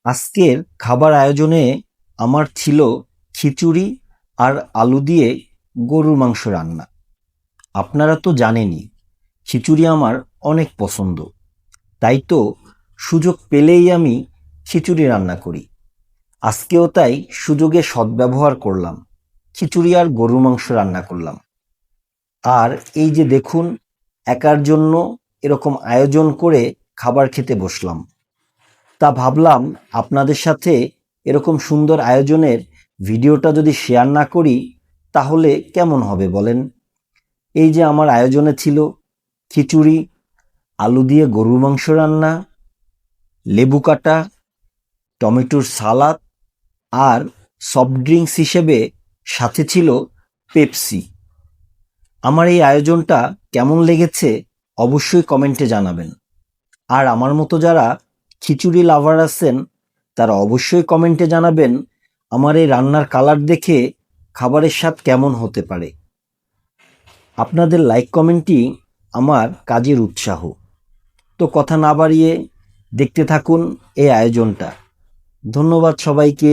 আজকের খাবার আয়োজনে আমার ছিল খিচুড়ি আর আলু দিয়ে গরুর মাংস রান্না। আপনারা তো জানেনই খিচুড়ি আমার অনেক পছন্দ, তাই তো সুযোগ পেলেই আমি খিচুড়ি রান্না করি। আজকেও তাই সুযোগে সদ্ব্যবহার করলাম, খিচুড়ি আর গরুর মাংস রান্না করলাম। আর এই যে দেখুন, একার জন্য এরকম আয়োজন করে খাবার খেতে বসলাম। তা ভাবলাম আপনাদের সাথে এরকম সুন্দর আয়োজনের ভিডিওটা যদি শেয়ার না করি তাহলে কেমন হবে বলেন। এই যে আমার আয়োজনে ছিল খিচুড়ি, আলু দিয়ে গরুর মাংস রান্না, লেবু কাটা, টমেটোর সালাদ আর সফট ড্রিঙ্কস হিসেবে সাথে ছিল পেপসি। আমার এই আয়োজনটা কেমন লেগেছে অবশ্যই কমেন্টে জানাবেন। আর আমার মতো যারা খিচুড়ি লাভার আছেন তারা অবশ্যই কমেন্টে জানাবেন আমার এই রান্নার কালার দেখে খাবারের স্বাদ কেমন হতে পারে। আপনাদের লাইক কমেন্টই আমার কাজের উৎসাহ। তো কথা না বাড়িয়ে দেখতে থাকুন এই আয়োজনটা। ধন্যবাদ সবাইকে।